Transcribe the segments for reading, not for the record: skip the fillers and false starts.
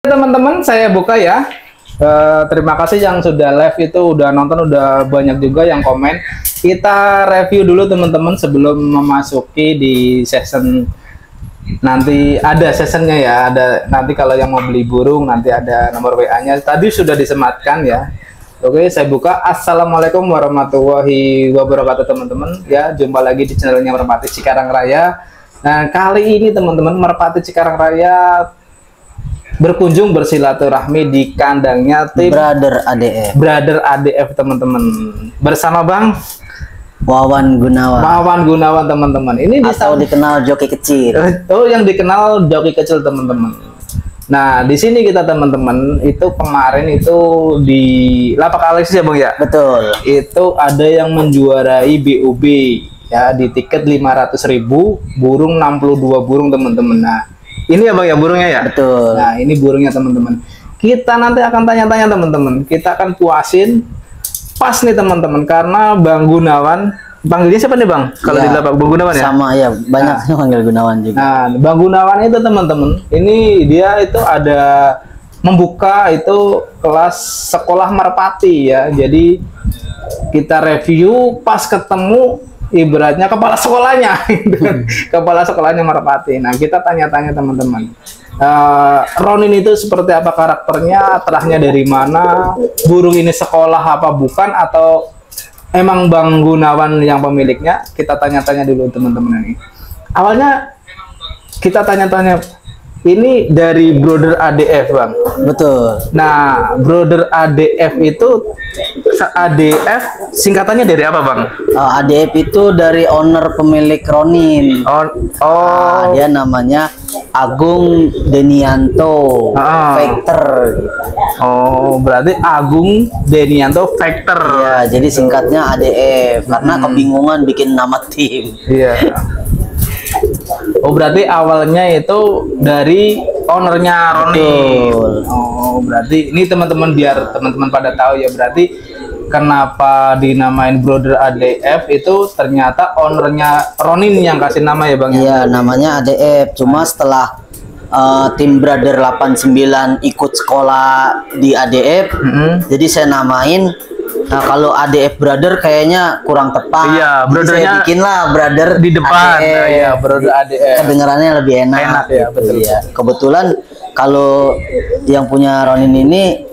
Teman-teman, saya buka ya. Terima kasih yang sudah live itu, udah nonton, udah banyak juga yang komen. Kita review dulu teman-teman sebelum memasuki di season. Nanti ada seasonnya ya, ada nanti kalau yang mau beli burung nanti ada nomor WA-nya. Tadi sudah disematkan ya. Oke, saya buka. Assalamualaikum warahmatullahi wabarakatuh teman-teman. Ya, jumpa lagi di channelnya Merpati Cikarang Raya. Nah, kali ini teman-teman Merpati Cikarang Raya berkunjung bersilaturahmi di kandangnya tim Brother ADF teman-teman, bersama Bang Wawan Gunawan teman-teman. Ini atau dikenal joki kecil. Oh, yang dikenal joki kecil teman-teman. Nah, di sini kita teman-teman itu kemarin itu di Lapak Alexis ya Bang ya. Betul. Itu ada yang menjuarai BUB ya di tiket 500.000, burung 62 burung teman-teman. Nah, ini ya Bang ya burungnya ya. Betul. Nah, ini burungnya teman-teman. Kita nanti akan tanya-tanya teman-teman. Kita akan puasin pas nih teman-teman, karena Bang Gunawan, panggilnya siapa nih Bang? Kalau ya, di Lapak Bang Gunawan ya? Sama ya, banyak yang panggil Gunawan juga. Nah, Bang Gunawan itu teman-teman, ini dia itu ada membuka itu kelas sekolah merpati ya. Jadi kita review pas ketemu ibaratnya kepala sekolahnya, kepala sekolahnya merpati. Nah, kita tanya-tanya teman-teman. Ronin itu seperti apa karakternya, terahnya dari mana, burung ini sekolah apa bukan, atau emang Bang Gunawan yang pemiliknya? Kita tanya-tanya dulu teman-teman ini. Awalnya kita tanya-tanya. Ini dari Brother ADF Bang. Betul. Nah, Brother ADF itu ADF singkatannya dari apa Bang? ADF itu dari owner pemilik Ronin. Oh. Dia namanya Agung Denianto Factor. Oh, berarti Agung Denianto Factor. Ya, jadi singkatnya ADF karena kebingungan bikin nama tim. Iya. Oh, berarti awalnya itu dari ownernya Ronin. Oh, berarti ini teman-teman, biar teman-teman pada tahu ya, berarti kenapa dinamain Brother ADF itu ternyata ownernya Ronin yang kasih nama ya Bang? Iya, namanya ADF. Cuma setelah tim Brother 89 ikut sekolah di ADF, jadi saya namain. Nah, kalau ADF Brother kayaknya kurang tepat. Iya, brothernya saya bikinlah Brother di depan. ADF. Nah, iya, Brother ADF. Kedengarannya lebih enak. Enak ya, betul. Ya. Kebetulan kalau yang punya Ronin ini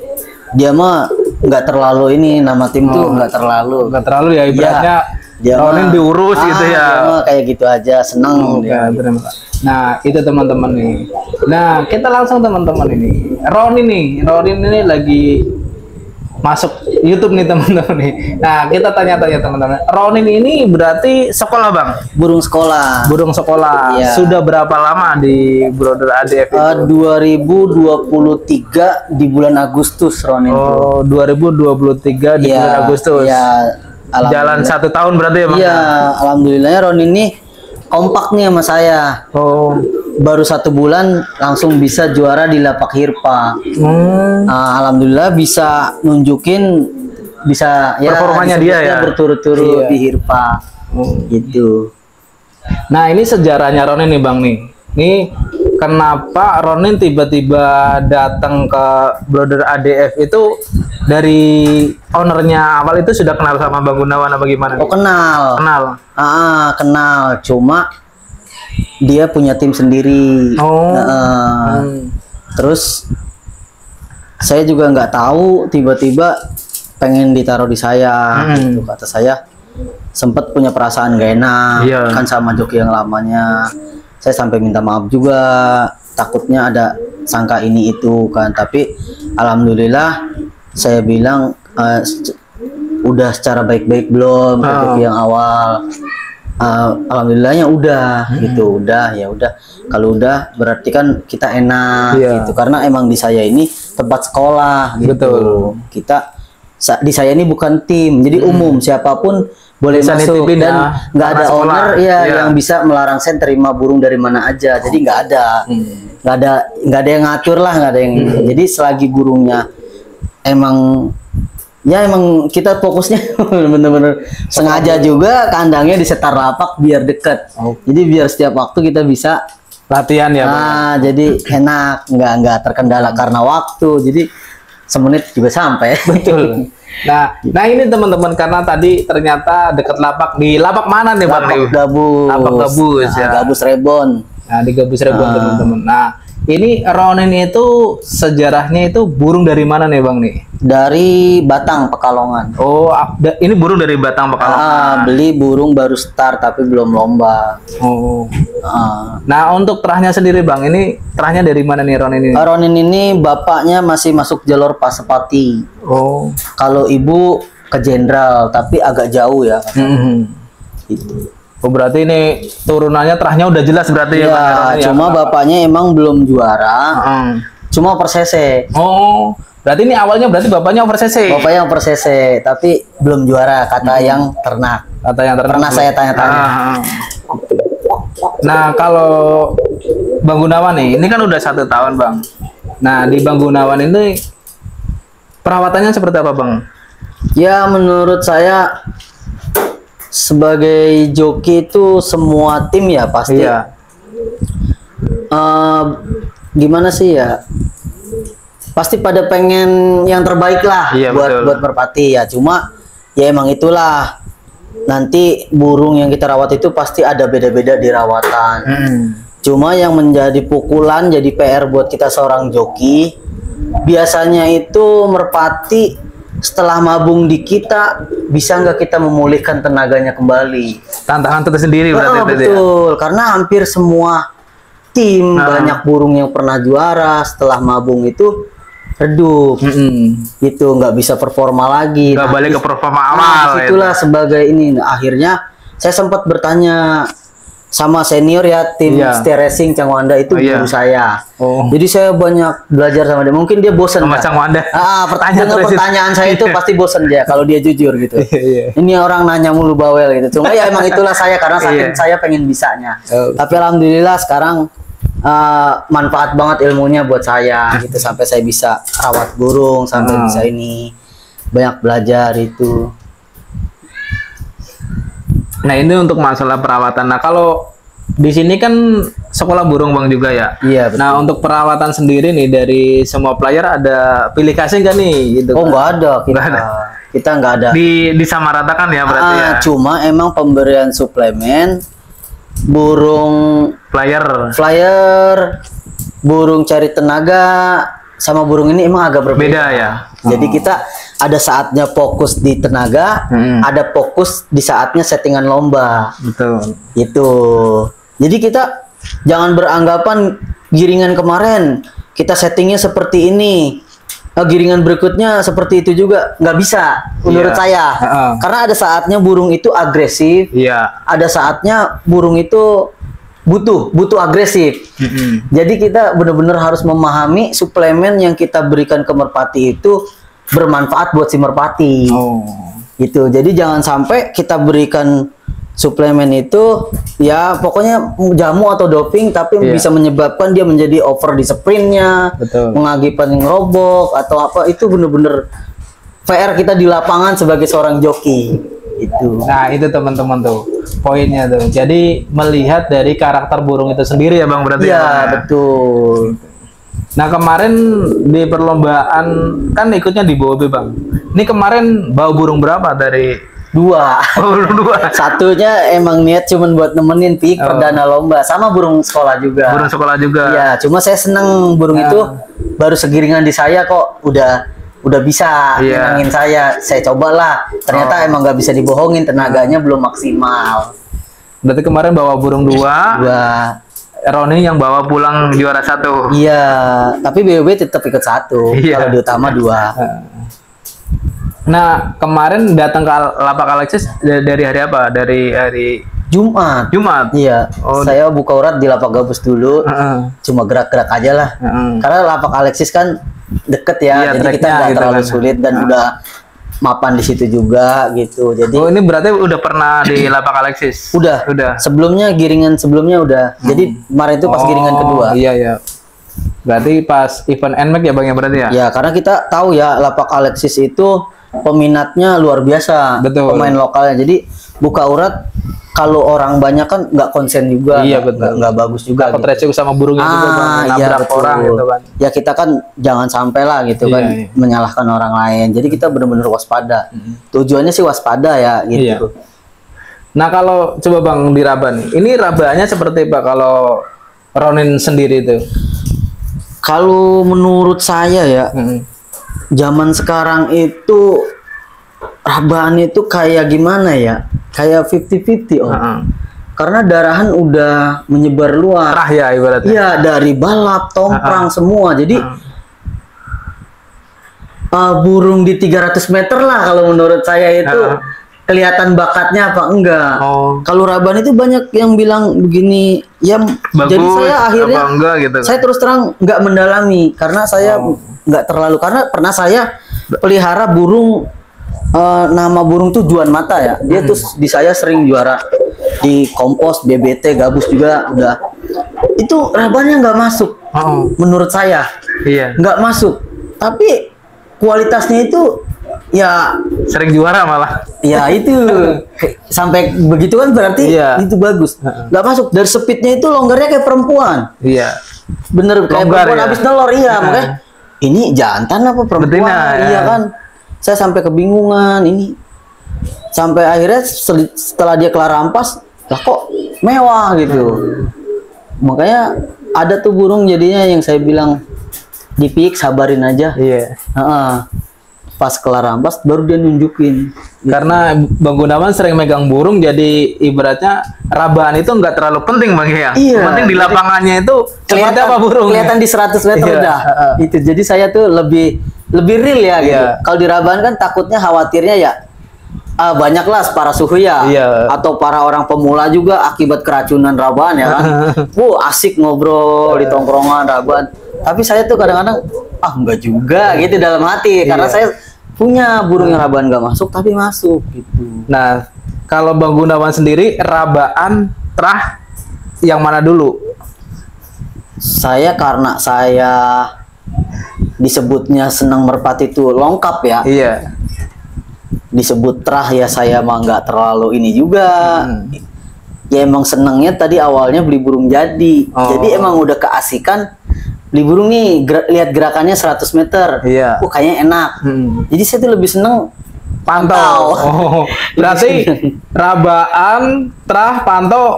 dia mah nggak terlalu ini, nama tim tuh nggak terlalu ya ibaratnya. Dia Ronin diurus gitu ya. Dia mah kayak gitu aja, seneng dia. Nah, itu teman-teman nih. Nah, kita langsung teman-teman ini. Ronin ini lagi masuk YouTube nih teman-teman nih. Nah, kita tanya-tanya teman-teman. Ronin ini berarti sekolah Bang? Burung sekolah. Burung sekolah. Iya. Sudah berapa lama di Brother ADF itu? 2023 di bulan Agustus Ronin. Oh, 2023 di bulan Agustus. Iya. Jalan 1 tahun berarti ya Bang? Iya, alhamdulillahnya Ronin ini kompak nih sama saya. Oh. Baru 1 bulan langsung bisa juara di Lapak Hirpa. Nah, alhamdulillah bisa nunjukin, bisa ya performanya dia ya berturut-turut di Hirpa. Gitu. Nah, ini sejarahnya Ronin nih Bang nih. Ini kenapa Ronin tiba-tiba datang ke Brother ADF itu, dari ownernya awal itu sudah kenal sama Bang Gunawan apa gimana? Oh, kenal. Kenal. Cuma dia punya tim sendiri. Terus saya juga nggak tahu, tiba-tiba pengen ditaruh di saya. Gitu, kata saya sempat punya perasaan gak enak kan sama joki yang lamanya. Saya sampai minta maaf juga, takutnya ada sangka ini itu kan. Tapi alhamdulillah saya bilang udah secara baik-baik belum ke joki yang awal. Alhamdulillahnya udah gitu, udah kalau udah berarti kan kita enak gitu, karena emang di saya ini tempat sekolah gitu. Betul. Kita di saya ini bukan tim, jadi umum siapapun boleh bisa masuk dan nggak ada owner yang bisa melarang saya terima burung dari mana aja. Jadi nggak ada yang ngatur lah, nggak ada yang jadi selagi burungnya emang kita fokusnya bener-bener sengaja juga kandangnya di setar lapak biar deket. Jadi biar setiap waktu kita bisa Latihan ya. Nah, jadi enak, nggak terkendala karena waktu. Jadi semenit juga sampai. Betul. Nah ini teman-teman, karena tadi ternyata dekat lapak, di lapak mana nih Bang? Lapak Gabus. Lapak Gabus ya. Gabus Rebon. Nah di Gabus Rebon teman-teman. Nah ini Ronin itu sejarahnya itu burung dari mana nih Bang nih? Dari Batang Pekalongan. Oh, ini burung dari Batang Pekalongan. Beli burung baru start tapi belum lomba. Oh. Nah untuk terahnya sendiri Bang, ini terahnya dari mana nih Ronin ini? Ronin ini bapaknya masih masuk jalur Pasepati. Oh. Kalau ibu ke Jenderal tapi agak jauh ya. Gitu. Oh berarti ini turunannya terahnya udah jelas berarti ya? Ya, cuma bapaknya emang belum juara. Cuma over cc. Oh, berarti ini awalnya berarti bapaknya over cc. Bapaknya over cc, tapi belum juara kata yang ternak. Kata yang ternak. Pernah saya tanya-tanya. Nah kalau Bang Gunawan nih, ini kan udah 1 tahun Bang. Nah di Bang Gunawan ini perawatannya seperti apa Bang? Ya menurut saya sebagai joki itu semua tim ya pasti. Iya. Gimana sih ya? Pasti pada pengen yang terbaik lah, iya, buat merpati ya. Cuma ya emang itulah. Nanti burung yang kita rawat itu pasti ada beda-beda di rawatan. Cuma yang menjadi pukulan, jadi PR buat kita seorang joki, biasanya itu merpati setelah mabung di kita, bisa nggak kita memulihkan tenaganya kembali? Tantangan tersendiri berarti. Betul, karena hampir semua tim banyak burung yang pernah juara setelah mabung itu redup, gitu nggak bisa performa lagi. Nggak balik ke performa awal. Itulah sebagai ini. Nah, akhirnya saya sempat bertanya sama senior ya tim Setia Racing Cangwanda itu guru saya. Jadi saya banyak belajar sama dia. Mungkin dia bosan sama Cangwanda. Pertanyaan saya itu pasti bosan dia kalau dia jujur gitu. Ini orang nanya mulu bawel gitu. Cuma ya emang itulah saya karena saya pengen bisanya. Tapi alhamdulillah sekarang manfaat banget ilmunya buat saya gitu, sampai saya bisa rawat burung, sampai bisa ini banyak belajar itu. Nah ini untuk masalah perawatan. Nah kalau di sini kan sekolah burung Bang juga ya. Iya. Betul. Nah untuk perawatan sendiri nih dari semua player ada pilih kasih nggak nih? Gitu. Oh nggak ada. Kita nggak ada. Disamaratakan ya berarti ya. Cuma emang pemberian suplemen burung flyer, burung cari tenaga sama burung ini emang agak berbeda. Beda ya. Jadi kita ada saatnya fokus di tenaga, ada fokus di saatnya settingan lomba. Betul. Itu. Jadi kita jangan beranggapan giringan kemarin kita settingnya seperti ini, giringan berikutnya seperti itu juga, nggak bisa menurut saya. Karena ada saatnya burung itu agresif, ada saatnya burung itu butuh agresif. Jadi kita benar-benar harus memahami suplemen yang kita berikan ke merpati itu bermanfaat buat si merpati. Gitu. Jadi jangan sampai kita berikan suplemen itu ya pokoknya jamu atau doping tapi bisa menyebabkan dia menjadi over di sprintnya, mengakibatkan ngerobok atau apa. Itu bener-bener PR kita di lapangan sebagai seorang joki itu. Nah itu teman-teman tuh poinnya tuh. Jadi melihat dari karakter burung itu sendiri ya Bang berarti. Iya betul. Nah kemarin di perlombaan kan ikutnya di BOB Bang. Ini kemarin bawa burung berapa dari? Dua. Satunya emang niat cuman buat nemenin perdana lomba, sama burung sekolah juga. Burung sekolah juga. Iya, cuma saya seneng burung itu baru segiringan di saya kok udah bisa nyenengin saya. Saya cobalah. Ternyata emang nggak bisa dibohongin, tenaganya belum maksimal. Berarti kemarin bawa burung dua. Roni yang bawa pulang juara 1. Iya, tapi BOB tetap ikut 1. Kalau di utama 2. Nah, kemarin datang ke lapak Alexis dari hari apa? Dari hari Jumat. Iya. Saya buka urat di lapak Gabus dulu. Cuma gerak-gerak aja lah. Karena lapak Alexis kan deket ya, jadi kita nggak terlalu sulit dan udah mapan di situ juga gitu. Jadi ini berarti udah pernah di lapak Alexis? Udah. Sebelumnya giringan sebelumnya udah. Jadi kemarin itu pas giringan kedua. Iya. Berarti pas event NMAX ya Bang ya berarti ya? Ya, karena kita tahu ya lapak Alexis itu peminatnya luar biasa. Betul. Pemain lokalnya. Jadi buka urat kalau orang banyak kan nggak konsen juga. Iya, betul. Nggak bagus juga. Takut resiko sama burungnya juga Bang, Iya, nabrak betul. orang gitu kan. Ya kita kan jangan sampai lah gitu kan Iya. menyalahkan orang lain. Jadi kita benar-benar waspada. Tujuannya sih waspada ya gitu. Iya. Nah kalau coba Bang di Raba nih, ini Rabanya seperti apa kalau Ronin sendiri itu? Kalau menurut saya ya, zaman sekarang itu Rabaan itu kayak gimana ya? Kayak 50-50 Om. Karena darahan udah menyebar luas. Terah ya ibaratnya. Iya, dari balap, tongprang semua. Jadi burung di 300 meter lah kalau menurut saya itu kelihatan bakatnya apa enggak. Kalau Rabaan itu banyak yang bilang begini, ya Bagus, jadi saya akhirnya apa enggak gitu. Saya terus terang nggak mendalami karena saya nggak terlalu, karena pernah saya pelihara burung nama burung tuh Juan Mata ya. Dia tuh di saya sering juara di kompos, BBT, gabus juga udah. Itu Rabaannya nggak masuk. Menurut saya. Iya. Nggak masuk. Tapi kualitasnya itu ya sering juara malah. ya itu sampai begitu kan berarti itu bagus. Nggak masuk. Dari speednya itu longgarnya kayak perempuan. Iya. Bener kayak Longgar, perempuan ya? habis nelor. Iya makanya ini jantan apa perempuan. Betina, iya kan. Saya sampai kebingungan ini. Sampai akhirnya setelah dia kelar rampas, lah kok mewah gitu. Makanya ada tuh burung jadinya yang saya bilang dipik sabarin aja. Iya. Pas kelar rampas baru dia nunjukin. Karena Bang Gunawan sering megang burung, jadi ibaratnya Rabaan itu nggak terlalu penting Bang ya. Iya. Penting di lapangannya itu seperti apa burung. Kelihatan di 100 meter udah. Itu jadi saya tuh lebih real ya gitu. Kalau di Rabaan kan takutnya khawatirnya ya banyaklah para suhu ya. Atau para orang pemula juga akibat keracunan Rabaan ya kan. Asik ngobrol di tongkrongan Rabaan. Tapi saya tuh kadang-kadang enggak juga gitu dalam hati karena saya punya burung yang Rabaan nggak masuk tapi masuk gitu. Nah, kalau Bang Gunawan sendiri Rabaan terah yang mana dulu? Saya karena saya disebutnya senang merpati itu lengkap ya. Iya. Disebut terah ya saya mah nggak terlalu ini juga. Ya emang senangnya tadi awalnya beli burung jadi. Jadi emang udah keasikan beli burung nih, lihat gerakannya 100 meter. Iya. Kayaknya enak. Jadi saya tuh lebih seneng pantau. Berarti Rabaan, terah,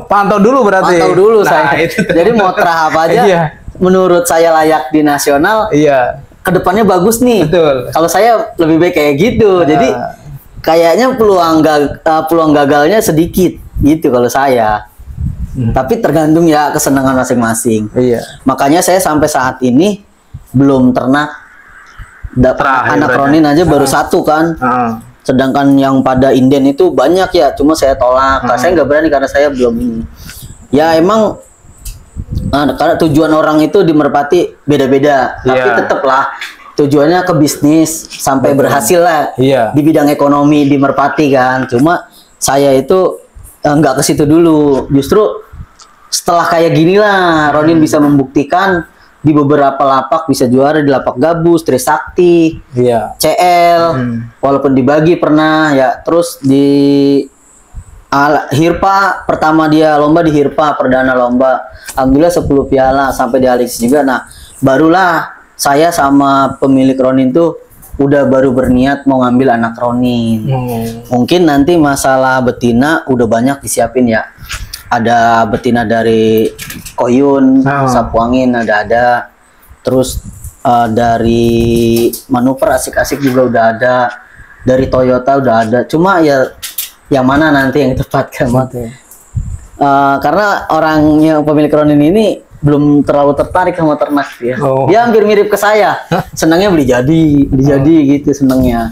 pantau dulu berarti. Pantau dulu saya. Jadi mau terah apa aja, menurut saya layak di nasional. Iya. Kedepannya bagus nih. Betul. Kalau saya lebih baik kayak gitu. Jadi kayaknya peluang gagalnya sedikit gitu kalau saya. Tapi tergantung ya kesenangan masing-masing. Iya. Makanya saya sampai saat ini belum ternak anak Ronin aja baru satu kan. Sedangkan yang pada inden itu banyak ya. Cuma saya tolak. Saya nggak berani karena saya belum ini. Ya emang karena tujuan orang itu di merpati beda-beda. Tapi tetaplah tujuannya ke bisnis sampai berhasil lah di bidang ekonomi di merpati kan. Cuma saya itu nggak ke situ dulu. Justru setelah kayak gini lah Ronin bisa membuktikan di beberapa lapak bisa juara di lapak gabus, Trisakti, CL, walaupun dibagi pernah ya. Terus di Hirpa pertama dia lomba di Hirpa perdana lomba, alhamdulillah 10 piala sampai di Alex juga. Nah barulah saya sama pemilik Ronin tuh udah baru berniat mau ngambil anak Ronin. Mungkin nanti masalah betina udah banyak disiapin ya. Ada betina dari Koyun, Sapu Angin ada. Terus dari manuver asik-asik juga udah ada. Dari Toyota udah ada. Cuma ya yang mana nanti yang tepat kan? Karena orangnya pemilik Ronin ini belum terlalu tertarik sama ternak dia. Dia hampir mirip ke saya. Senangnya beli jadi gitu senangnya.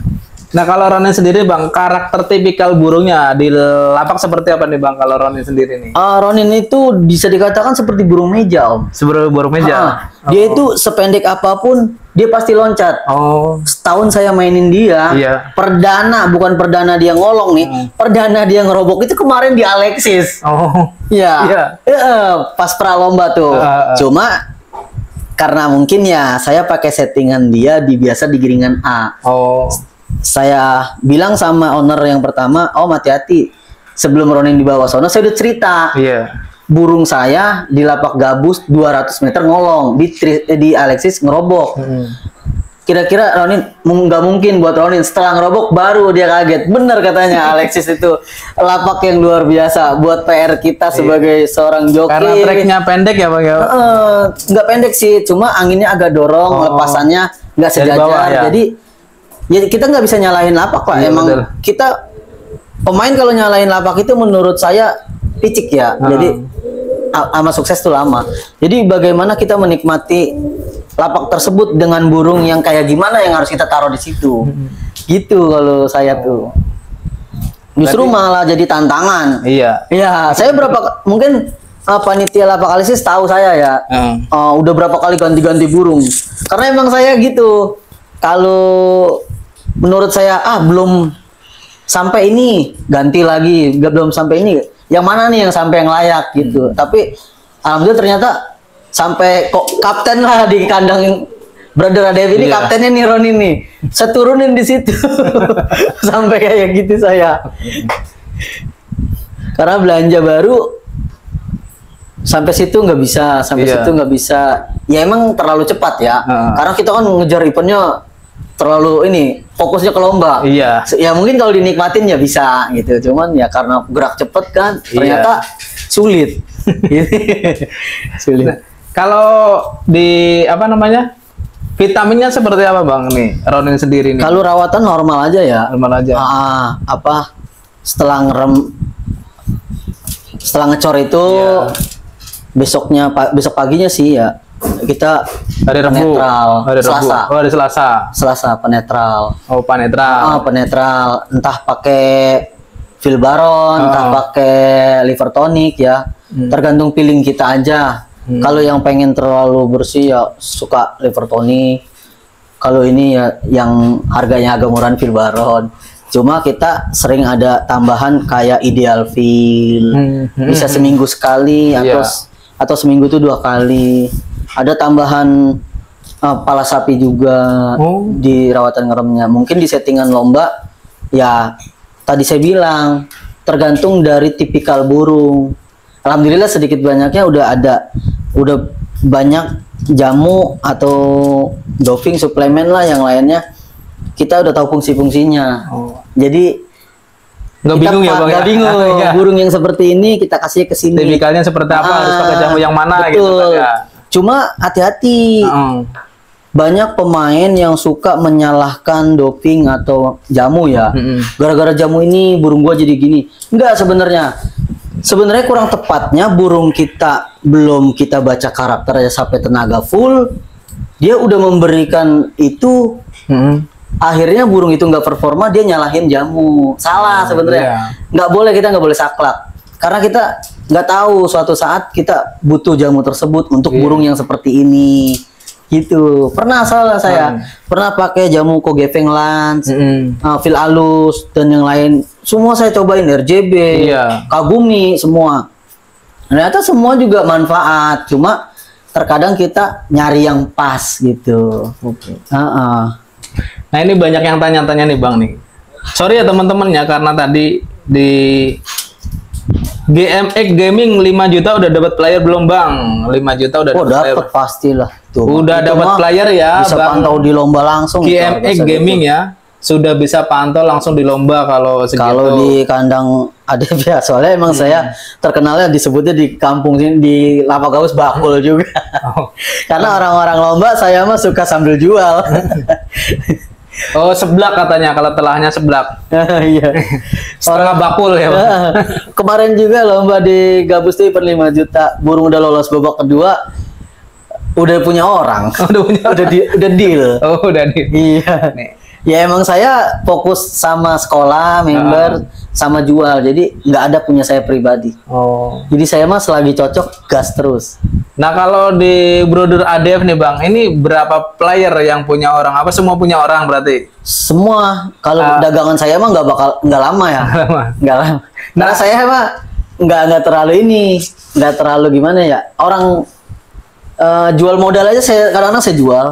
Nah kalau Ronin sendiri Bang, karakter tipikal burungnya di lapak seperti apa nih Bang kalau Ronin sendiri nih? Ronin itu bisa dikatakan seperti burung meja Om. Seperti burung meja? Dia itu sependek apapun dia pasti loncat. Setahun saya mainin dia, perdana, bukan perdana dia ngolong nih, perdana dia ngerobok itu kemarin di Alexis. Pas pralomba tuh. Cuma karena mungkin ya saya pakai settingan dia biasa di giringan A. saya bilang sama owner yang pertama, oh hati-hati. Sebelum Ronin dibawa sono, saya udah cerita. Iya. Burung saya di lapak gabus 200 meter ngolong, di Alexis ngerobok. Kira-kira Ronin, nggak mungkin buat Ronin. Setelah ngerobok baru dia kaget. Bener katanya Alexis itu lapak yang luar biasa buat PR kita sebagai seorang joki. Karena treknya pendek ya Bang ya? Nggak pendek sih, cuma anginnya agak dorong, lepasannya nggak sejajar. Bawah, ya? Jadi ya kita nggak bisa nyalahin lapak Pak. Iya, Emang betul. kita pemain kalau nyalahin lapak itu menurut saya picik ya. Jadi sama sukses tuh lama. Jadi bagaimana kita menikmati lapak tersebut dengan burung yang kayak gimana yang harus kita taruh di situ. Gitu kalau saya tuh. Justru malah jadi tantangan. Iya. Iya, saya mungkin panitia lapak Alexis tahu saya ya. Udah berapa kali ganti-ganti burung. Karena emang saya gitu. Kalau menurut saya belum sampai ini ganti lagi, belum sampai ini. Yang mana nih yang sampai yang layak gitu. Tapi alhamdulillah ternyata sampai kok kapten lah di kandang Brother Adev ini. Kaptennya nih Roni nih. Saya turunin di situ. Sampai kayak gitu saya. Karena belanja baru sampai situ nggak bisa, situ nggak bisa. Ya emang terlalu cepat ya. Karena kita kan ngejar eventnya terlalu fokusnya ke lomba. Iya. Ya mungkin kalau dinikmatin ya bisa gitu. Cuman ya karena gerak cepet kan ternyata sulit. Sulit. Nah, kalau di vitaminnya seperti apa Bang nih Ronin sendiri nih? Kalau rawatan normal aja ya. Normal aja. Setelah ngecor itu besok paginya sih ya kita hari Rabu, hari Selasa penetral. Oh, penetral. Penetral, entah pakai Filbaron, entah pakai liver tonic ya. Tergantung feeling kita aja. Kalau yang pengen terlalu bersih ya suka liver tonic. Kalau ini ya yang harganya agak murahan Filbaron. Cuma kita sering ada tambahan kayak Ideal Fil. Bisa seminggu sekali atau seminggu itu 2 kali. Ada tambahan pala sapi juga di rawatan ngeremnya. Mungkin di settingan lomba ya tadi saya bilang tergantung dari tipikal burung. Alhamdulillah sedikit banyaknya udah banyak jamu atau doping suplemen lah yang lainnya. Kita udah tahu fungsi-fungsinya. Jadi nggak bingung ya Bang? Nggak bingung. Burung yang seperti ini kita kasih ke sini. Tipikalnya seperti apa? Harus pakai jamu yang mana? Betul. Gitu kan ya? Cuma hati-hati. Banyak pemain yang suka menyalahkan doping atau jamu ya. Gara-gara jamu ini burung gua jadi gini. Enggak sebenarnya. Sebenarnya kurang tepatnya burung kita belum kita baca karakternya sampai tenaga full. Dia udah memberikan itu. Akhirnya burung itu nggak performa, dia nyalahin jamu. Salah sebenarnya. Kita nggak boleh saklek. Karena kita nggak tahu suatu saat kita butuh jamu tersebut untuk burung yang seperti ini. Gitu. Pernah salah saya. Pernah pakai jamu Kogeveng Lance, Fil Alus dan yang lain. Semua saya cobain RJB, Kagumi semua. Ternyata semua juga manfaat. Cuma terkadang kita nyari yang pas gitu. Nah ini banyak yang tanya-tanya nih Bang nih. Sorry ya teman-teman ya karena tadi di GMX Gaming 5 juta udah dapat player belum Bang? 5 juta udah dapat player. Dapat pastilah. Udah dapat player ya. Bisa Bang, pantau di lomba langsung. GMX Gaming ya. Sudah bisa pantau langsung di lomba kalau segitu. Kalau di kandang Adev ya, soalnya emang saya terkenalnya disebutnya di kampung sini di Lapak Gabus bakul juga. Karena orang-orang lomba saya mah suka sambil jual. Oh, seblak katanya kalau telahnya seblak. Iya. Setengah bakul ya. Kemarin juga lomba di Gabus itu per 5 juta. Burung udah lolos babak kedua. Udah punya orang. Udah deal. Oh, udah deal. Iya. Nih. Ya emang saya fokus sama sekolah, member, sama jual. Jadi nggak ada punya saya pribadi. Jadi saya mah selagi cocok gas terus. Nah kalau di Brother Adev nih Bang, ini berapa player yang punya orang? Apa semua punya orang berarti? Semua. Kalau dagangan saya mah nggak lama ya. Nggak lama. Karena saya mah nggak terlalu nggak terlalu gimana ya. Orang jual modal aja kadang-kadang saya jual.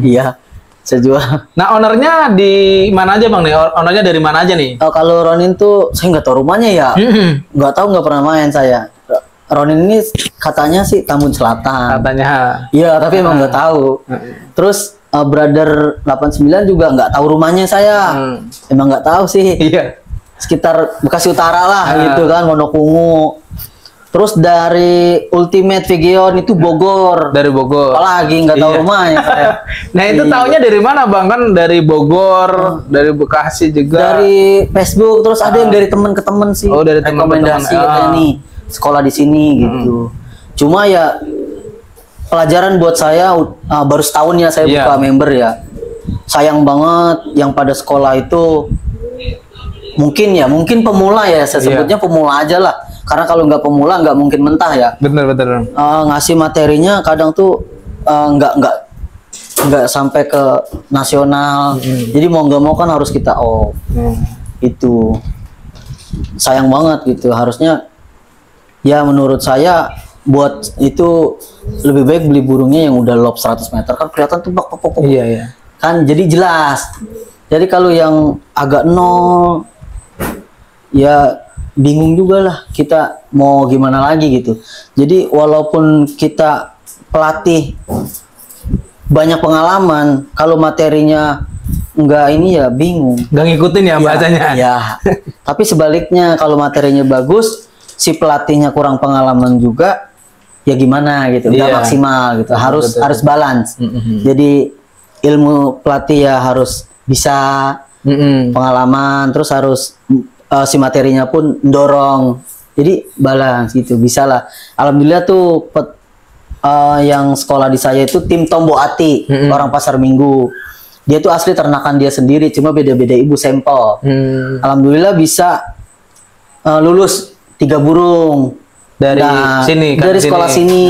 Iya. Saya jual. Nah, ownernya di mana aja Bang nih? Ownernya dari mana aja nih? Kalau Ronin tuh saya nggak tahu rumahnya ya. Nggak tahu, nggak pernah main saya. Ronin ini katanya sih Tambun Selatan. Katanya. Iya, tapi emang nggak tahu. Terus Brother 89 juga nggak tahu rumahnya saya. Emang nggak tahu sih. Iya. Sekitar Bekasi Utara lah gitu kan, Wonokungu. Terus dari Ultimate Vigion itu Bogor. Dari Bogor. Apalagi nggak tahu rumahnya saya. Nah itu taunya dari mana Bang? Kan dari Bogor, dari Bekasi juga. Dari Facebook, terus ada yang dari teman ke teman sih. Oh, dari teman ke teman. Rekomendasi katanya nih, sekolah di sini gitu. Cuma ya pelajaran buat saya baru setahun ya saya buka member ya. Sayang banget yang pada sekolah itu mungkin pemula ya, saya sebutnya pemula aja lah. Karena kalau nggak pemula nggak mungkin mentah ya. Bener. Ngasih materinya kadang tuh nggak sampai ke nasional. Jadi mau nggak mau kan harus kita itu sayang banget gitu. Harusnya ya menurut saya buat itu lebih baik beli burungnya yang udah lob 100 meter kan kelihatan tuh bak. Iya. Kan jadi jelas. Jadi kalau yang agak nol ya bingung juga lah kita mau gimana lagi gitu. Jadi walaupun kita pelatih banyak pengalaman, kalau materinya enggak ini ya bingung. Nggak ngikutin ya bahasanya. Ya. Tapi sebaliknya kalau materinya bagus, si pelatihnya kurang pengalaman juga, ya gimana gitu, nggak maksimal gitu. Harus balance. Jadi ilmu pelatih ya harus bisa pengalaman, terus harus si materinya pun dorong, jadi balance gitu, bisa lah. Alhamdulillah tuh yang sekolah di saya itu tim Tombo Ati, orang Pasar Minggu. Dia tuh asli ternakan dia sendiri, cuma beda-beda ibu sampel. Alhamdulillah bisa lulus 3 burung dari sini kan, dari sekolah sini.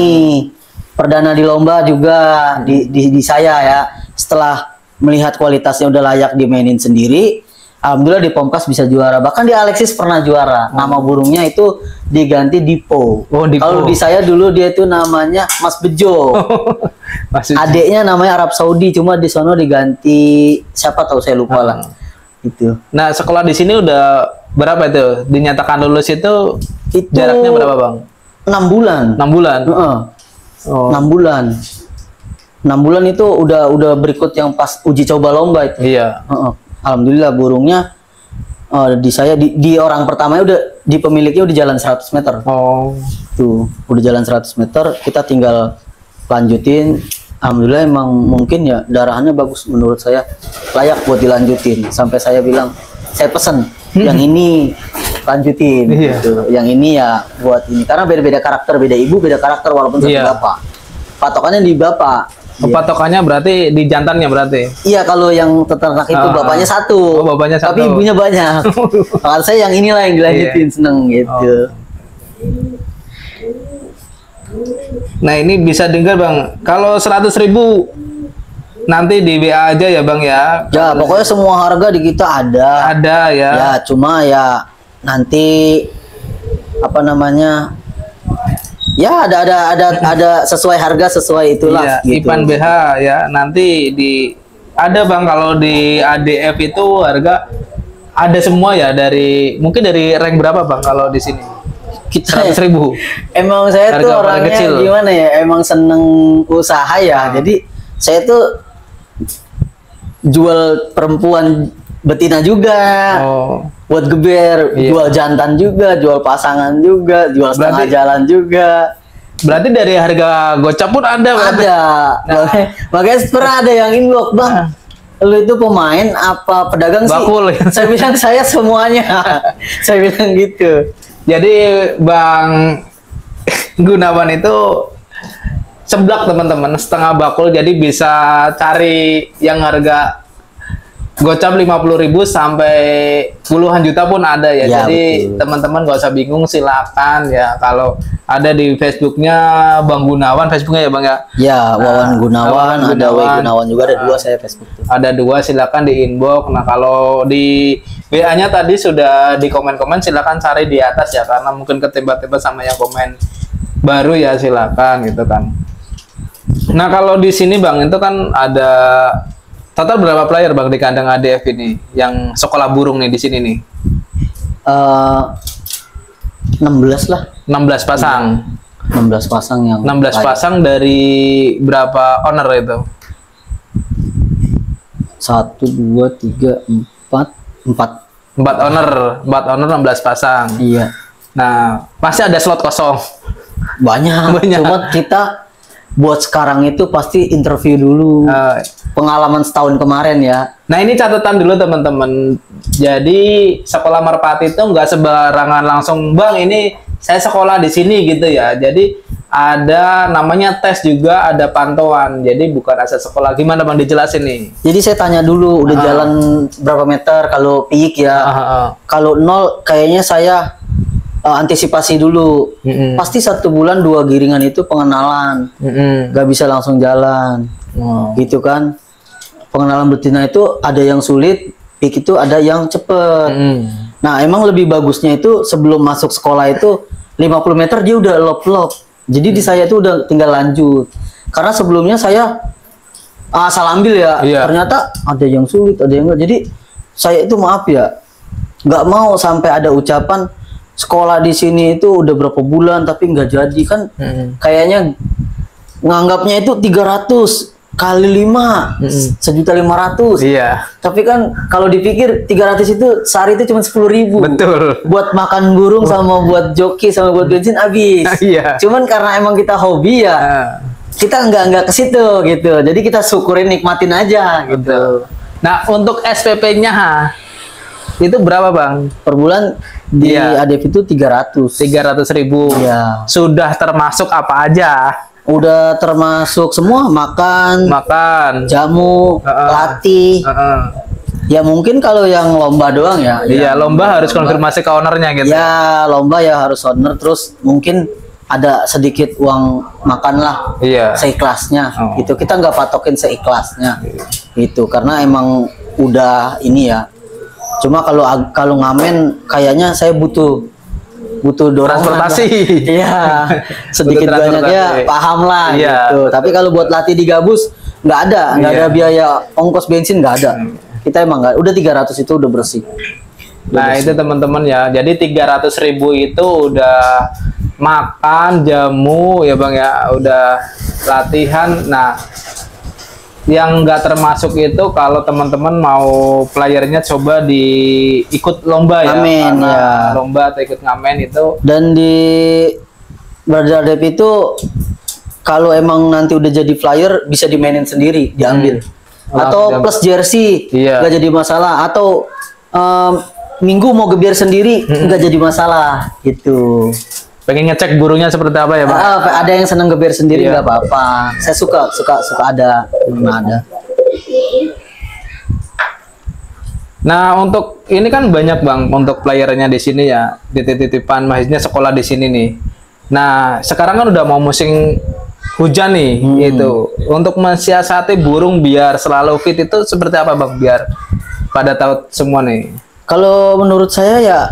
Perdana di lomba juga di saya ya. Setelah melihat kualitasnya udah layak dimainin sendiri, alhamdulillah di Pomkas bisa juara. Bahkan di Alexis pernah juara. Nama burungnya itu diganti Dipo. Kalau di saya dulu dia itu namanya Mas Bejo. Adiknya namanya Arab Saudi, cuma di sono diganti siapa tahu, saya lupa lah. Itu. Nah, sekolah di sini udah berapa itu? Dinyatakan lulus itu jaraknya berapa, Bang? 6 bulan. 6 bulan. 6 bulan. 6 bulan itu udah berikut yang pas uji coba lomba itu. Iya. Alhamdulillah burungnya di saya di orang pertamanya udah di pemiliknya udah jalan 100 meter. Tuh, udah jalan 100 meter, kita tinggal lanjutin. Alhamdulillah emang mungkin ya darahnya bagus, menurut saya layak buat dilanjutin. Sampai saya bilang, saya pesen yang ini lanjutin gitu. Yang ini ya buat ini, karena beda-beda karakter, beda ibu, beda karakter walaupun satu bapak. Patokannya di bapak. Patokannya berarti di jantannya berarti? Iya, kalau yang peternak itu bapaknya satu, bapaknya satu, tapi ibunya banyak. Kalau saya yang inilah yang dilanjutin, seneng gitu. Nah ini bisa dengar Bang, kalau 100.000 nanti di WA aja ya Bang ya? Ya pokoknya semua harga di kita ada. Ada ya? Ya cuma ya nanti apa namanya? Ya ada sesuai harga, sesuai itulah. Iya, gitu. Ipan BH ya nanti ada Bang, kalau di ADF itu harga ada semua ya, mungkin dari rank berapa Bang kalau di sini? Kita 100.000. Emang saya harga tuh orangnya kecil. Gimana ya? Emang seneng usaha ya. Jadi saya tuh jual perempuan betina juga. Buat geber, jual jantan juga, jual pasangan juga, jual setengah jalan juga. Berarti dari harga gocap pun ada? Ada. Makanya pernah ada yang inbox, Bang, lu itu pemain apa pedagang bakul sih? Saya bilang saya semuanya. Saya bilang gitu. Jadi Bang Gunawan itu seblak teman-teman, setengah bakul, jadi bisa cari yang harga gocap 50.000 sampai puluhan juta pun ada ya. Jadi teman-teman gak usah bingung, silakan ya. Kalau ada di Facebooknya Bang Gunawan, Facebooknya ya Bang ya? Ya, Wawan Gunawan, ada W Gunawan juga, ada 2 saya Facebook tuh. Ada 2, silakan di inbox. Nah kalau di WA-nya tadi sudah di komen-komen, silakan cari di atas ya, karena mungkin ketembak-tembak sama yang komen baru ya, silakan gitu kan. Nah kalau di sini Bang itu kan ada Total berapa player Bang di kandang ADF ini yang sekolah burung nih di sini nih? 16 lah. 16 pasang. 16 pasang yang 16 pasang dari berapa owner itu? 1 2 3 4 owner 16 pasang. Iya. Nah, pasti ada slot kosong. Banyak. Cuma kita buat sekarang itu pasti interview dulu. Pengalaman setahun kemarin ya. Nah, ini catatan dulu teman-teman. Jadi sekolah merpati itu nggak sembarangan langsung, Bang, ini saya sekolah di sini gitu ya. Jadi ada namanya tes juga, ada pantauan. Jadi bukan asal sekolah. Gimana Bang dijelasin nih? Jadi saya tanya dulu udah jalan berapa meter kalau piik ya. Kalau 0 kayaknya saya antisipasi dulu. Pasti 1 bulan 2 giringan itu pengenalan. Gak bisa langsung jalan. Gitu kan. Pengenalan betina itu ada yang sulit, piik itu ada yang cepet. Nah, emang lebih bagusnya itu sebelum masuk sekolah itu 50 meter dia udah lop-lop. Jadi di saya itu udah tinggal lanjut. Karena sebelumnya saya asal ambil ya. Ternyata ada yang sulit, ada yang enggak. Jadi saya itu maaf ya, nggak mau sampai ada ucapan sekolah di sini itu udah berapa bulan tapi nggak jadi kan. Kayaknya nganggapnya itu 300 kali 5 1.500.000. Iya. Tapi kan kalau dipikir 300 itu sehari itu cuma 10.000. Betul. Buat makan burung sama buat joki sama buat bensin habis. Iya. Cuman karena emang kita hobi ya, kita nggak ke situ gitu. Jadi kita syukurin, nikmatin aja gitu. Nah, untuk SPP-nya itu berapa Bang? Per bulan di ADF itu 300.000. Iya. Sudah termasuk apa aja? Udah termasuk semua, makan, jamu, latih. Ya mungkin kalau yang lomba doang ya. Iya, lomba harus konfirmasi ke ownernya gitu. Ya, lomba ya harus owner, terus mungkin ada sedikit uang makan lah. Iya. Seikhlasnya. Gitu. Kita nggak patokin seikhlasnya. Gitu, karena emang udah ini ya. Cuma kalau ngamen kayaknya saya butuh dorongan transportasi. Iya. Sedikit banyaknya paham lah gitu. Tapi kalau buat latih di gabus nggak ada biaya ongkos bensin, nggak ada. Kita emang nggak, udah 300 itu udah bersih. Nah, itu teman-teman ya. Jadi 300.000 itu udah makan, jamu ya Bang ya, udah latihan. Nah, yang nggak termasuk itu kalau teman-teman mau playernya coba ikut lomba ya, ngamen, lomba atau ikut ngamen itu. Dan di Brother ADF itu kalau emang nanti udah jadi flyer bisa dimainin sendiri, diambil. Atau plus jersey nggak jadi masalah, atau minggu mau gebiar sendiri nggak jadi masalah gitu. Pengen ngecek burungnya seperti apa ya Bang? Ada yang seneng gebiar sendiri nggak apa-apa. Saya suka ada. Nah, untuk ini kan banyak Bang untuk playernya di sini ya, titip-titipan maksudnya sekolah di sini nih. Nah, sekarang kan udah mau musim hujan nih, itu. Untuk mensiasati burung biar selalu fit itu seperti apa Bang biar pada tahu semua nih? Kalau menurut saya ya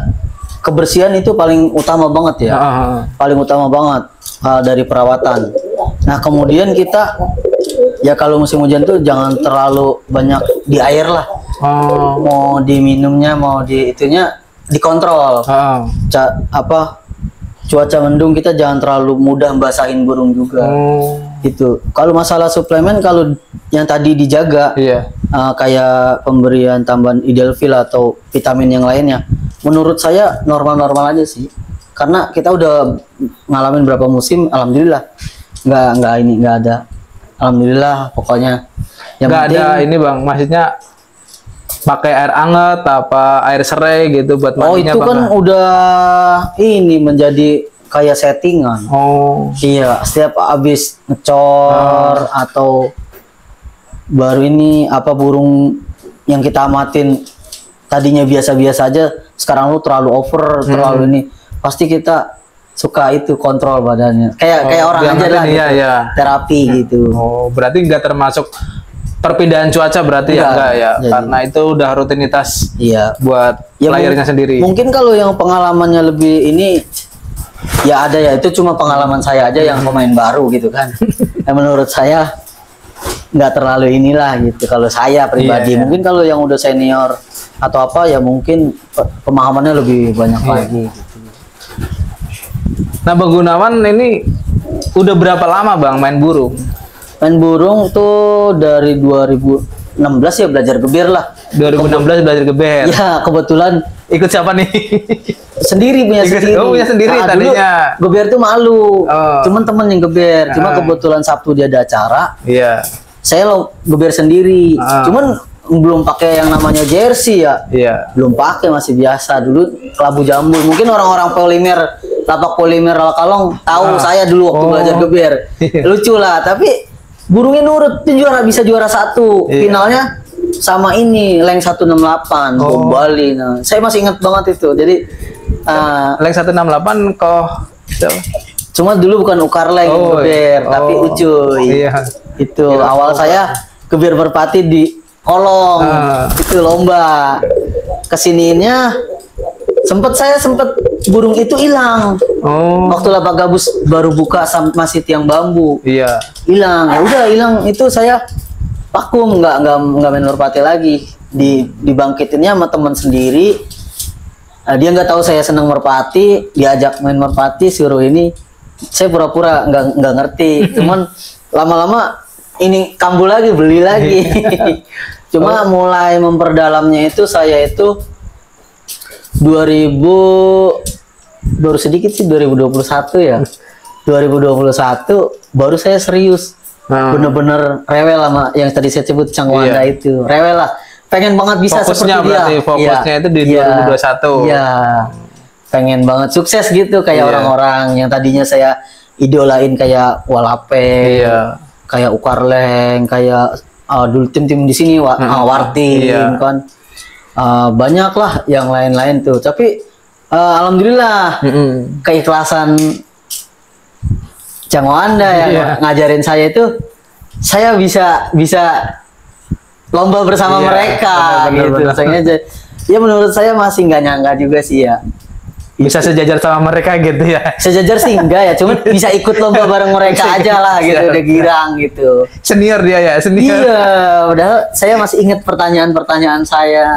kebersihan itu paling utama banget ya. Paling utama banget dari perawatan. Nah, kemudian kita ya kalau musim hujan tuh jangan terlalu banyak di air lah. Mau diminumnya, mau di itunya dikontrol. Cuaca mendung kita jangan terlalu mudah basahin burung juga. Gitu. Kalau masalah suplemen, kalau yang tadi dijaga, kayak pemberian tambahan Idelfil atau vitamin yang lainnya, menurut saya normal-normal aja sih. Karena kita udah ngalamin berapa musim, alhamdulillah nggak ada. Alhamdulillah pokoknya. Nggak ada ini Bang, maksudnya pakai air anget apa air serai gitu buat mandinya? Itu kan udah ini menjadi kayak settingan. Iya, setiap habis ngecor atau baru ini burung yang kita amatin tadinya biasa-biasa aja, sekarang lu terlalu over, terlalu ini, pasti kita suka itu kontrol badannya. Kayak orang aja lah gitu. Terapi gitu. Berarti nggak termasuk perpindahan cuaca berarti enggak ya? Jadi, karena itu udah rutinitas buat playernya sendiri. Mungkin kalau yang pengalamannya lebih ini ya ada ya, itu cuma pengalaman saya aja yang pemain baru gitu kan. Menurut saya nggak terlalu inilah gitu kalau saya pribadi. Mungkin kalau yang udah senior atau apa ya mungkin pemahamannya lebih banyak lagi gitu. Nah, Bang Gunawan ini udah berapa lama Bang main burung? Main burung tuh dari 2016 ya, belajar geber lah. 2016 belajar geber. Ya, kebetulan ikut siapa nih? Sendiri punya sendiri. Oh, punya sendiri nah, tadinya. Dulu geber tuh malu. Cuman temen yang geber. Cuma kebetulan Sabtu dia ada acara. Iya. Saya lo geber sendiri. Cuman belum pakai yang namanya jersey ya. Iya. Belum pakai, masih biasa. Dulu kelabu jambul. Mungkin orang-orang polimer, lapak polimer Kalong tahu saya dulu waktu belajar geber. Lucu lah, tapi burungnya nurut, tuh bisa juara 1. Finalnya sama ini Leng 168 bom Bali. Nah, saya masih ingat banget itu. Jadi Leng 168 kok cuma dulu bukan ukar Leng geber, tapi ucuy. Iya. Itu awal saya geber merpati di Kolong. Itu lomba. Kesininya saya sempet burung itu hilang. Waktu lapak gabus baru buka masih tiang bambu. Iya. Hilang. Ya udah hilang itu saya vakum, nggak main merpati lagi. Dibangkitinnya sama teman sendiri. Dia nggak tahu saya senang merpati, diajak main merpati, suruh ini. Saya pura-pura nggak ngerti. Cuman lama-lama ini kambuh lagi, beli lagi. Cuma mulai memperdalamnya itu saya itu 2000 baru sedikit sih 2021 ya. 2021 baru saya serius. Bener-bener rewel sama yang tadi saya sebut Cangwanda itu. Rewel lah. Pengen banget bisa fokusnya seperti dia. Fokusnya itu di 2021. Iya. Pengen banget sukses gitu kayak orang-orang yang tadinya saya idolain kayak Walape. Kayak Ukarleng, kayak dulu tim-tim di sini Wartin kan. Banyak lah yang lain-lain tuh. Tapi alhamdulillah keikhlasan Cangwanda yang ngajarin saya itu, saya bisa lomba bersama mereka gitu. Rasanya ya menurut saya masih nggak nyangka juga sih ya. Bisa sejajar sama mereka gitu ya. Sejajar sih enggak ya, cuma bisa ikut lomba bareng mereka aja lah gitu, udah girang gitu. Senior dia ya, senior. Iya, padahal saya masih ingat pertanyaan-pertanyaan saya.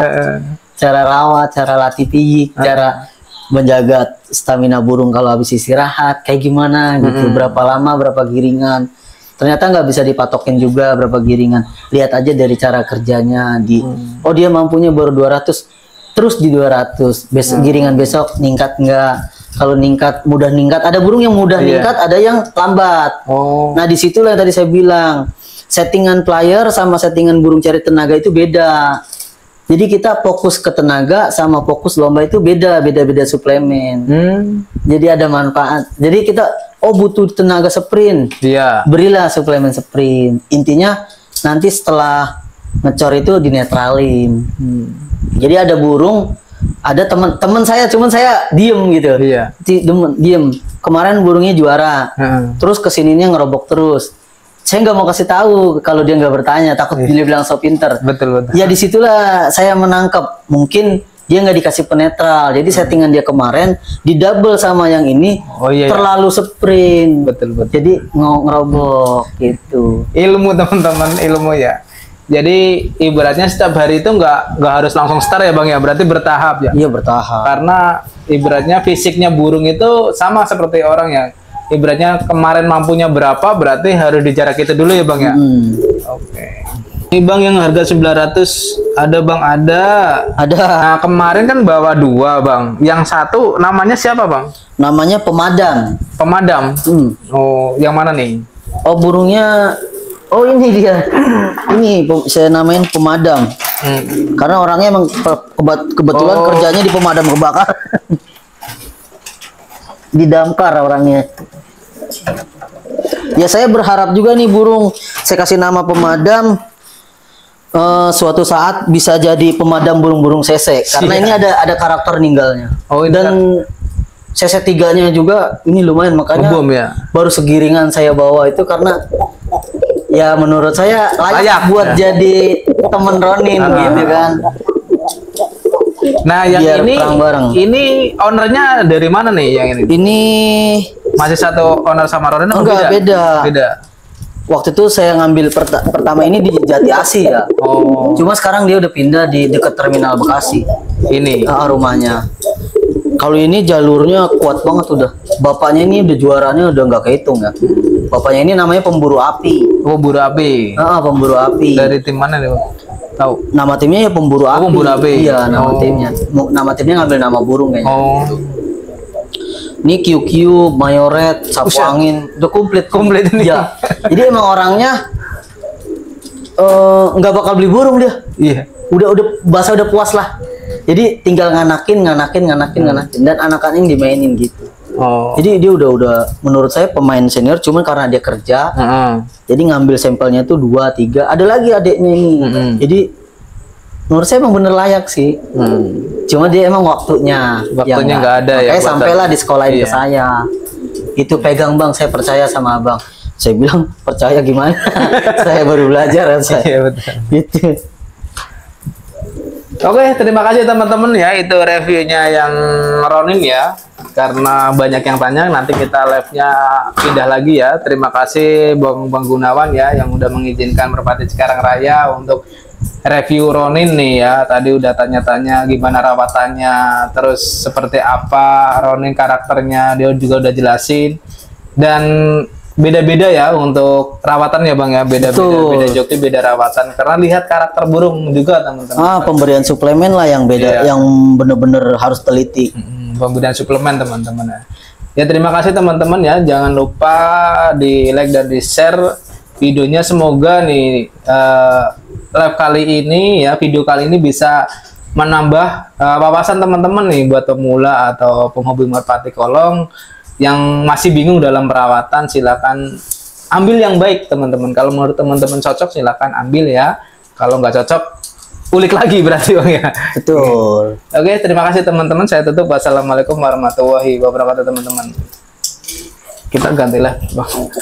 Cara rawat, cara latih piyik, cara menjaga stamina burung kalau habis istirahat, kayak gimana gitu, berapa lama, berapa giringan. Ternyata nggak bisa dipatokin juga berapa giringan. Lihat aja dari cara kerjanya oh dia mampunya baru 200. Terus di 200, giringan besok ningkat enggak? Kalau ningkat, mudah ningkat. Ada burung yang mudah ningkat, ada yang lambat. Nah disitulah yang tadi saya bilang, settingan player sama settingan burung cari tenaga itu beda. Jadi kita fokus ke tenaga sama fokus lomba itu beda suplemen. Jadi ada manfaat. Jadi kita butuh tenaga sprint. Berilah suplemen sprint. Intinya nanti setelah ngecor itu dinetralin. Jadi ada burung, ada teman saya, cuman saya diem gitu. Diem. Kemarin burungnya juara, terus kesininya ngerobok terus. Saya nggak mau kasih tahu kalau dia nggak bertanya, takut dia bilang so pinter. Betul. Ya disitulah saya menangkap, mungkin dia nggak dikasih penetral, jadi settingan dia kemarin di double sama yang ini terlalu sprint. Betul. Jadi ngerobok gitu. Ilmu teman-teman, ilmu ya. Jadi ibaratnya setiap hari itu nggak harus langsung start ya Bang ya, berarti bertahap ya. Iya bertahap. Karena ibaratnya fisiknya burung itu sama seperti orang ya. Ibaratnya kemarin mampunya berapa, berarti harus dijarak itu dulu ya Bang ya. Oke. Ini Bang yang harga 900 ada Bang, ada. Nah kemarin kan bawa 2 Bang. Yang satu namanya siapa Bang? Namanya Pemadam. Pemadam. Oh yang mana nih? Oh burungnya. Oh ini dia. Ini saya namain Pemadam. Karena orangnya emang kebetulan kerjanya di pemadam kebakaran. Di damkar orangnya. Ya saya berharap juga nih burung saya kasih nama Pemadam suatu saat bisa jadi pemadam burung-burung sesek. Karena ini ada karakter ninggalnya. Dan CC 3-nya juga ini lumayan, makanya baru segiringan saya bawa itu karena ya menurut saya layak buat jadi temen Ronin gitu kan. Nah yang ini ownernya dari mana nih yang ini? Ini masih satu owner sama Ronin? Enggak, beda. waktu itu saya ngambil pertama ini di Jati Asih ya. Oh. Cuma sekarang dia udah pindah di dekat Terminal Bekasi. Ini rumahnya. Kalau ini jalurnya kuat banget udah. Bapaknya ini udah juaranya udah nggak kehitung ya. Bapaknya ini namanya Pemburu Api. Pemburu Api. Pemburu Api. Dari tim mana nih, Bang? Tahu. Nama timnya ya Pemburu Api. Pemburu Api. Iya, nama timnya. Nama timnya ngambil nama burung kayaknya. Oh. Ini QQ, Mayoret, Sapu Angin, udah komplit ini. Ya. Jadi emang orangnya nggak bakal beli burung dia. Iya. Udah bahasa udah puas lah. Jadi tinggal nganakin dan anak-anak ini dimainin gitu. Oh. Jadi dia udah menurut saya pemain senior, cuman karena dia kerja, jadi ngambil sampelnya tuh 2, 3. Ada lagi adeknya ini. Jadi menurut saya emang bener layak sih. Cuma dia emang waktunya nggak ada ya. Sampailah di sekolahin ke saya. Itu pegang bang, saya percaya sama abang. Saya bilang percaya gimana? Saya baru belajar kan saya. Iya betul. Gitu. Oke, terima kasih teman-teman ya. Itu reviewnya yang Ronin ya. Karena banyak yang tanya, nanti kita live-nya pindah lagi ya. Terima kasih Bang Gunawan ya yang udah mengizinkan Merpati Cikarang Raya untuk review Ronin nih ya. Tadi udah tanya-tanya gimana rawatannya, terus seperti apa Ronin karakternya, dia juga udah jelasin. Dan beda-beda ya untuk rawatan ya Bang ya, beda joki, beda rawatan karena lihat karakter burung juga teman-teman. Pemberian suplemen lah yang beda, yang bener-bener harus teliti. Pemberian suplemen teman-teman ya. Ya terima kasih teman-teman ya, jangan lupa di like dan di share videonya. Semoga nih live kali ini ya, video kali ini bisa menambah wawasan teman-teman nih buat pemula atau penghobi merpati kolong yang masih bingung dalam perawatan. Silakan ambil yang baik teman-teman. Kalau menurut teman-teman cocok silakan ambil ya. Kalau nggak cocok ulik lagi berarti Bang ya. Betul. Oke, terima kasih teman-teman. Saya tutup. Wassalamualaikum warahmatullahi wabarakatuh teman-teman. Kita gantilah Bang.